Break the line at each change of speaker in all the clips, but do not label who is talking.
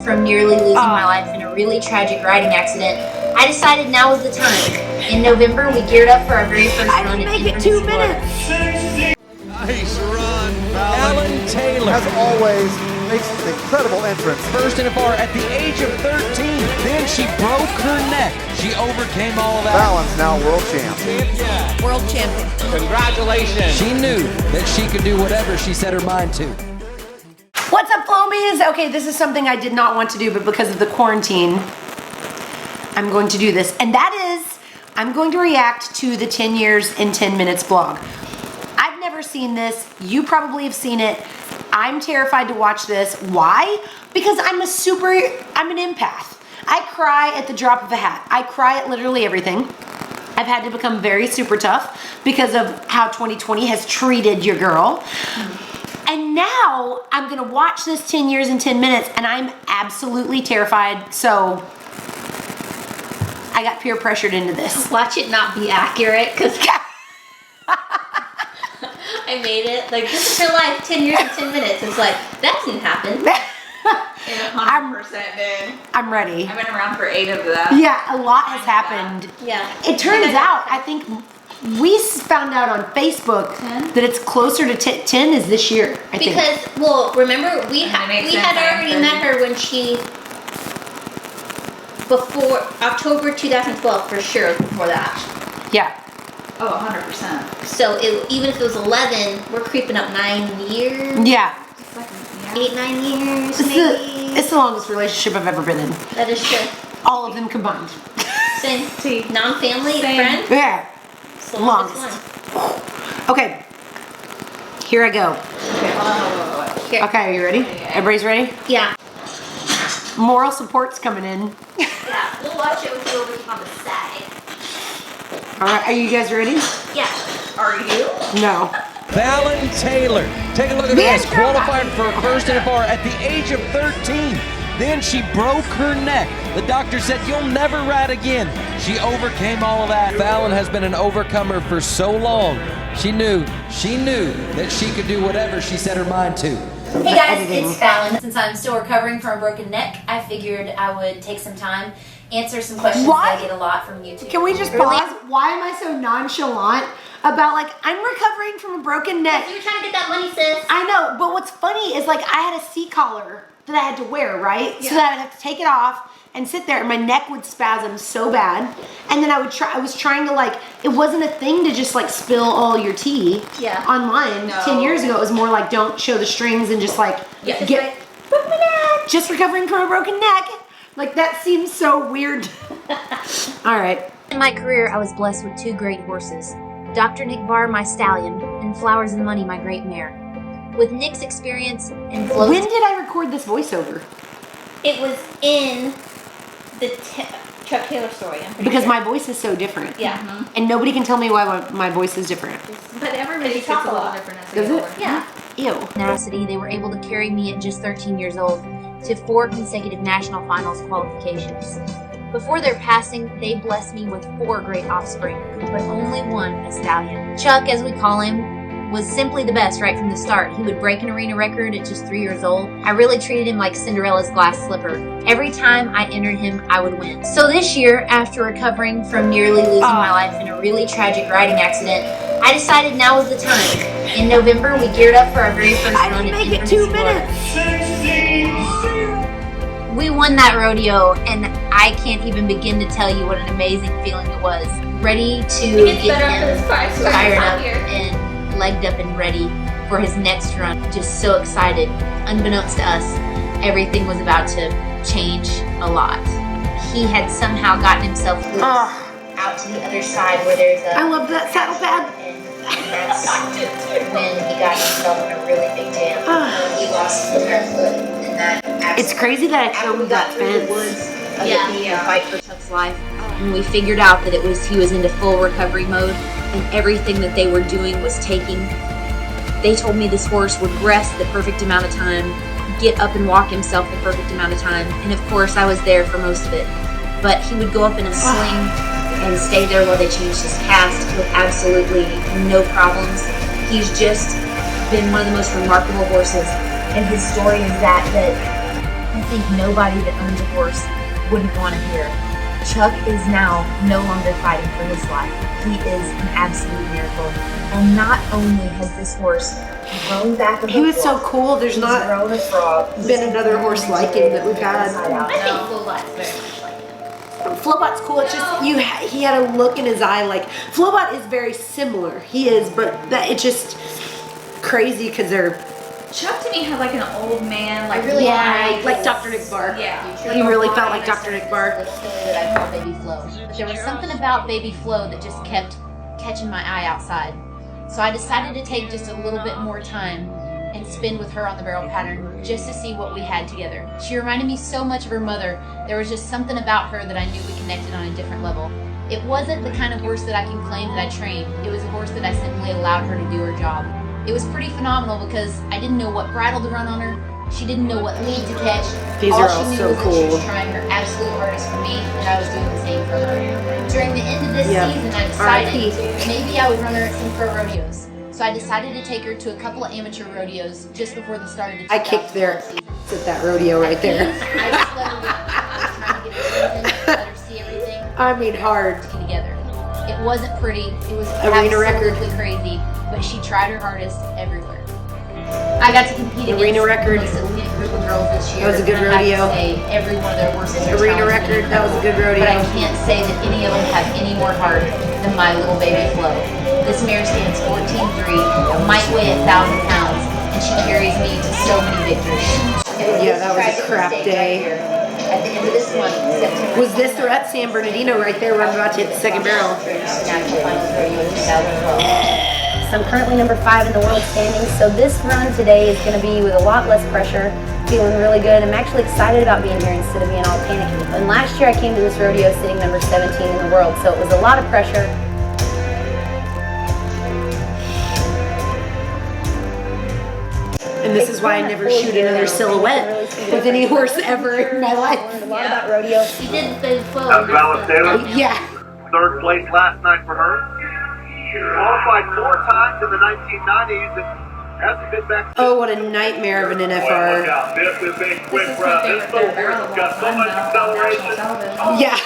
from nearly losing my life in a really tragic riding accident, I decided now was the time. In November, we geared up for our very first run at Inverness,
2
Florida.
minutes.
Nice run, Fallon Taylor.
As always, makes an incredible entrance.
First and far at the age of 13. Then she broke her neck. She overcame all of that.
Fallon's now world champ.
World champion.
Congratulations. She knew that she could do whatever she set her mind to.
What's up, Flomies? Okay, this is something I did not want to do, but because of the quarantine, I'm going to do this. And that is, I'm going to react to the 10 years in 10 minutes vlog. I've never seen this. You probably have seen it. I'm terrified to watch this. Why? Because I'm an empath. I cry at the drop of a hat. I cry at literally everything. I've had to become very super tough because of how 2020 has treated your girl. And now I'm gonna watch this 10 years in 10 minutes and I'm absolutely terrified. So I got peer pressured into this.
Watch it not be accurate, because I made it. Like, this is her life, 10 years and 10 minutes. It's like, that didn't happen.
It 100% did.
I'm ready.
I've been around for 8 of them.
Yeah, a lot has happened.
Yeah.
It turns out, I think we found out on Facebook
10?
that it's closer to 10 is this year, I think.
Because, well, remember, we had
makes sense,
already met her when she, before October 2012, for sure, before that.
Yeah.
Oh, 100%.
So even if it was 11, we're creeping up 9 years.
Yeah.
8, 9 years,
It's the longest relationship I've ever been in.
That is true.
All of them combined.
Same. Non-family,
Same.
friend.
Yeah.
It's the longest
Longest. Okay. Here I go.
Okay, hold on.
Here.
Okay, are you ready? Everybody's ready?
Yeah.
Moral support's coming in.
Yeah, we'll watch it with you over on the side.
All right, are you guys ready?
Yeah.
Are you?
No.
Fallon Taylor. Take a look at this. Qualified for first and far at the age of 13. Then she broke her neck. The doctor said, "You'll never ride again." She overcame all of that. Fallon has been an overcomer for so long. She knew that she could do whatever she set her mind to.
Hey guys, it's Fallon. Since I'm still recovering from a broken neck, I figured I would take some time, answer some questions that I get a lot from YouTube.
Can we just pause? Why am I so nonchalant about, like, I'm recovering from a broken neck?
You were trying to get that money, sis.
I know, but what's funny is, like, I had a seat collar that I had to wear, right?
Yeah.
So that I'd have to take it off and sit there, and my neck would spasm so bad. And then I was trying to, like, it wasn't a thing to just, like, spill all your tea online.
No.
10 years ago, it was more like, don't show the strings and just, like, broke my neck. Just recovering from a broken neck. Like, that seems so weird. All right.
In my career, I was blessed with 2 great horses. Dr. Nick Barr, my stallion, and Flowers and Money, my great mare. With Nick's experience and flow.
When did I record this voiceover?
It was in the Chuck Taylor story.
Because my voice is so different.
Yeah.
And nobody can tell me why my voice is different.
But everybody
talk
talks
a
a
lot.
little different as
Does
they
it?
get older.
Yeah.
Ew.
Tenacity, they were able to carry me at just 13 years old to 4 consecutive national finals qualifications. Before their passing, they blessed me with 4 great offspring, but only one a stallion. Chuck, as we call him, was simply the best right from the start. He would break an arena record at just 3 years old. I really treated him like Cinderella's glass slipper. Every time I entered him, I would win. So this year, after recovering from nearly losing my life in a really tragic riding accident, I decided now was the time. In November, we geared up for our very first run at Inverness,
2
Florida.
minutes.
We won that rodeo, and I can't even begin to tell you what an amazing feeling it was. Ready to get him fired up and legged up and ready for his next run. Just so excited. Unbeknownst to us, everything was about to change a lot. He had somehow gotten himself loose out to the other side where there's a...
I love that saddle pad.
And that's when he got himself in a really big jam. He lost his entire foot, and that
It's crazy that I filmed that fence.
Yeah, fight for Chuck's life. And we figured out that he was into full recovery mode, and everything that they were doing was taking. They told me this horse would rest the perfect amount of time, get up and walk himself the perfect amount of time, and of course I was there for most of it. But he would go up in a sling and stay there while they changed his cast with absolutely no problems. He's just been one of the most remarkable horses, and his story is that think nobody that owns a horse wouldn't want to hear. Chuck is now no longer fighting for his life. He is an absolute miracle. And not only has this horse grown back a
He was so
foot,
cool. There's
he's
not
grown a frog.
been another horse like him that we've had.
I think Flowbot's very much like him.
Flowbot's cool. It's just he had a look in his eye like Flowbot is very similar. He is, but that it's just crazy because they're
Chuck to me had like an old man, like
really
like Dr. Nick Barr.
Yeah.
He really felt like Dr. Nick Barr.
That I call BABYFLO. But there was something about BABYFLO that just kept catching my eye outside. So I decided to take just a little bit more time and spend with her on the barrel pattern just to see what we had together. She reminded me so much of her mother. There was just something about her that I knew we connected on a different level. It wasn't the kind of horse that I can claim that I trained. It was a horse that I simply allowed her to do her job. It was pretty phenomenal because I didn't know what bridle to run on her. She didn't know what lead to catch.
These
all
are
she
all
knew
so
was that she
cool.
was trying her absolute hardest for me, and I was doing the same for her. During the end of this season, I decided maybe I would run her at some pro rodeos. So I decided to take her to a couple of amateur rodeos just before the start of the 2012
I kicked their
season.
at that rodeo right there.
I just let her go. I was trying to get her moving, let her see everything.
I mean hard.
Together. It wasn't pretty. It was
Arena record.
absolutely crazy, but she tried her hardest everywhere. I got to compete
Arena
against
record.
the most elite group of girls this year.
That was a good
and I have
rodeo.
to say, every one of their horses are
Arena
talented.
record. That was a good rodeo.
But I can't say that any of them have any more heart than my little BABYFLO. This mare stands 14'3", might weigh 1,000 pounds, and she carries me to so many victories.
Yeah, that was a crap day.
At the end of this month, September.
Was this or at San Bernardino right there where I'm about to hit the second barrel?
National Finals Rodeo in 2012.
So I'm currently number 5 in the world standings. So this run today is going to be with a lot less pressure, feeling really good. I'm actually excited about being here instead of being all panicky. And last year I came to this rodeo sitting number 17 in the world, so it was a lot of pressure.
And this is why I never shoot another silhouette with any horse ever in my life.
A lot about rodeo.
She did the flow.
That's Fallon Taylor.
Yeah.
Third place last night for her. Qualified 4 times in the 1990s and hasn't been back since.
Oh, what a nightmare of an
Look
NFR.
out, this is a quick
This is
round.
my
This
favorite
little
third
horse
barrel
has got so much
on
acceleration.
national television.
Yeah.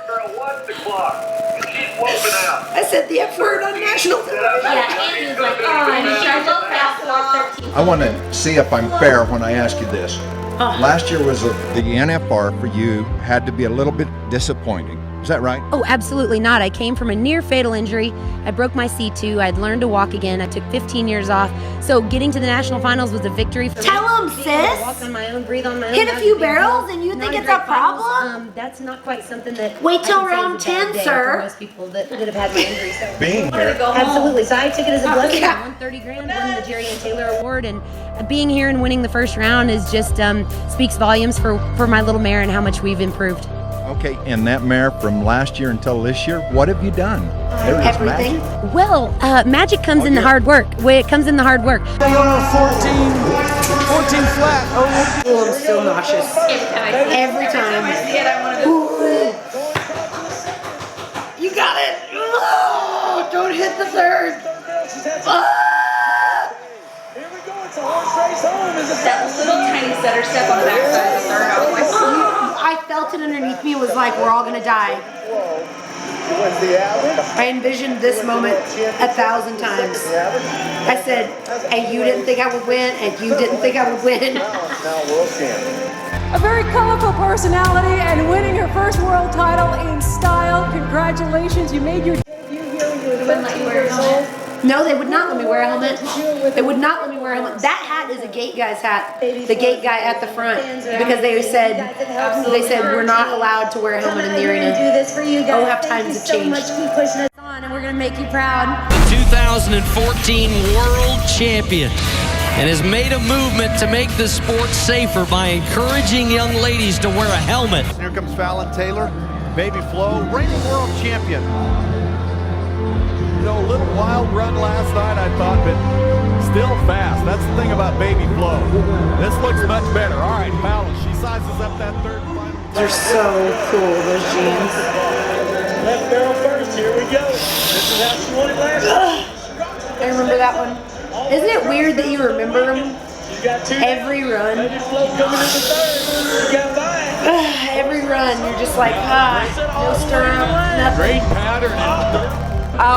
Girl wants the clock. And she's whooping out.
I said the F word on national television.
Yeah, Andy was like, oh, and he tried to pass it off 13.
I want to see if I'm fair when I ask you this. Last year was the NFR for you had to be a little bit disappointing. Is that right?
Oh, absolutely not. I came from a near fatal injury. I broke my C2. I'd learned to walk again. I took 15 years off. So getting to the national finals was a victory for me.
Tell 'em,
Being able to
sis.
Walk on my own, breathe on my own.
Hit a
that was
few
big deal.
barrels and you
Not
think
a
it's
great
a problem?
finals. That's not quite something that.
Wait till
I can say
round
is a bad
10,
day
sir.
For most people that have had my injury. So
Being here.
absolutely. So I took it as a blessing.
yeah.
I won 30 grand, won the Jerry and Taylor Award, and being here and winning the first round is just speaks volumes for my little mare and how much we've improved.
Okay, and that mare from last year until this year, what have you done? There is
Everything.
magic.
Well, magic comes in the hard work. It comes in the hard work.
14 flat. Oh,
Oh, I'm so nauseous. Every time. Ooh. You got it. Oh, don't hit the third. Ah.
That little tiny setter step on the backside of the third, I was like, oh.
I felt it underneath me. It was like we're all gonna die. I envisioned this moment 1,000 times. I said, and you didn't think I would win, and you didn't think I would win.
A very colorful personality and winning her first world title in style. Congratulations, you made your debut here when you were 13 years old.
No, they would not let me wear a helmet. They would not let me wear a helmet. That hat is a gate guy's hat. The gate guy at the front, because they said we're not allowed to wear a helmet in the arena. Oh, how times have changed.
And we're gonna make you proud.
the 2014 world champion, and has made a movement to make the sport safer by encouraging young ladies to wear a helmet.
Here comes Fallon Taylor, BABYFLO, reigning world champion. You know, a little wild run last night, I thought, but still fast. That's the thing about BABYFLO. This looks much better. All right, Fallon, she sizes up that third final.
They're so cool, those jeans.
Left barrel first. Here we go. This is how she won it last year.
I remember that one. Isn't it weird that you remember them? Every run. Every run, you're just like, no stirrup, nothing.
Great pattern.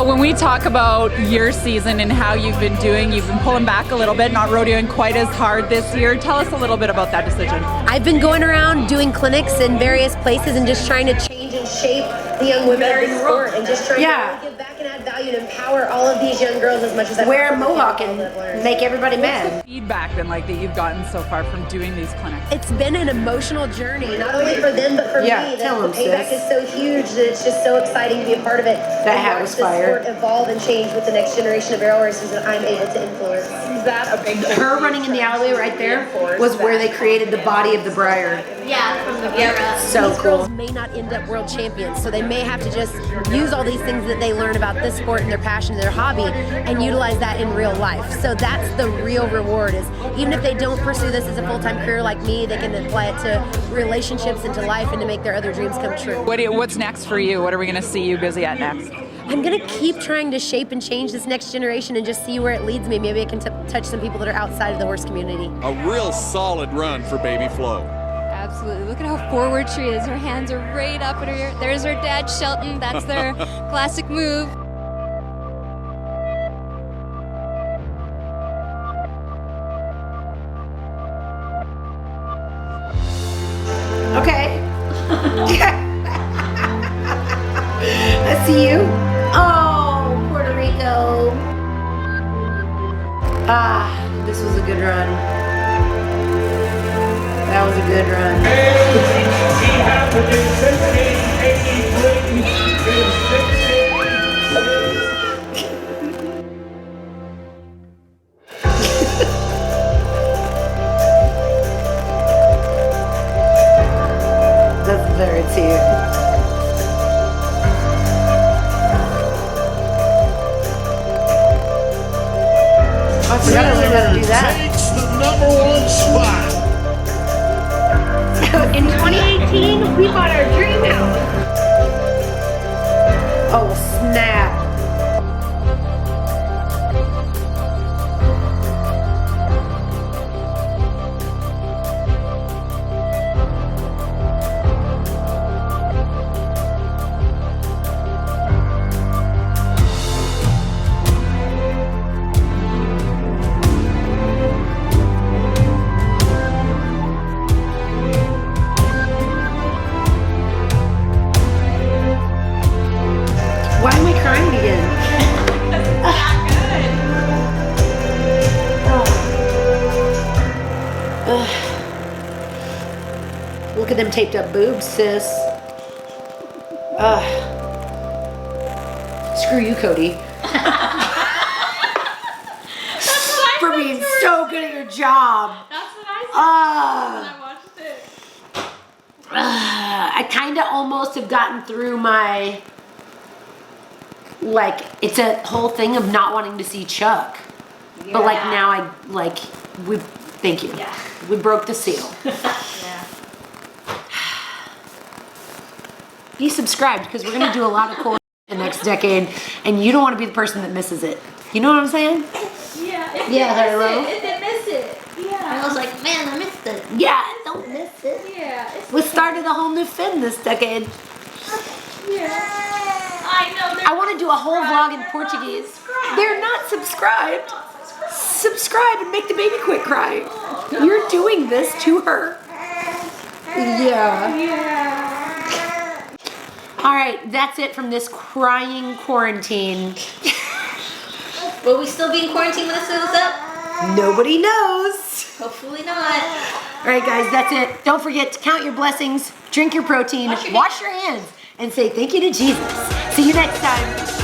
When we talk about your season and how you've been doing, you've been pulling back a little bit, not rodeoing quite as hard this year. Tell us a little bit about that decision.
I've been going around doing clinics in various places and just trying to change and shape the young women of the sport and just trying to really give back and add value and empower all of these young girls as much as I
wear a mohawk and make everybody mad.
Feedback been like that you've gotten so far from doing these clinics?
It's been an emotional journey,
not only for them but for me. The payback is so huge that it's just so exciting to be a part of it.
That hat was fire.
Sport evolve and change with the next generation of barrel racers that I'm able to influence.
Is that a big
Her running in the alleyway right there was where they created the body of the Briar.
Yeah, from the Vieira.
So
These
cool.
girls may not end up world champions, so they may have to just use all these things that they learn about this sport and their passion and their hobby and utilize that in real life. So that's the real reward, is even if they don't pursue this as a full-time career like me, they can apply it to relationships and to life and to make their other dreams come true.
What's next for you? What are we going to see you busy at next?
I'm going to keep trying to shape and change this next generation and just see where it leads me. Maybe I can touch some people that are outside of the horse community.
A real solid run for BABYFLO.
Absolutely. Look at how forward she is. Her hands are right up at her. There's her dad, Shelton. That's their classic move.
Okay. I see you. Oh, Puerto Rico. This was a good run. That was a good run. That's very cute. I forgot I learned how to do that.
Takes the #1 spot.
In 2018, we bought our dream house.
Oh, snap. Why am I crying again? Look at them taped up boobs, sis. Screw you, Cody. For being so good at your job.
That's what I said when I watched it.
I kind of almost have gotten through my, like, it's a whole thing of not wanting to see Chuck. But like now thank you.
Yeah.
We broke the seal.
Yeah.
Be subscribed because we're going to do a lot of cool the next decade and you don't want to be the person that misses it. You know what I'm saying?
Yeah.
Hello.
If they miss it. Yeah.
I was like, man, I missed it.
Yeah, don't miss it.
Yeah.
We started a whole new fin this decade.
Yeah. I know.
I want to do a whole vlog in Portuguese. They're not subscribed. Subscribe and make the baby quit crying. You're doing this to her. Yeah. All right, that's it from this crying quarantine.
Will we still be in quarantine when this goes up?
Nobody knows.
Hopefully not.
All right, guys, that's it. Don't forget to count your blessings, drink your protein, wash your hands, and say thank you to Jesus. See you next time.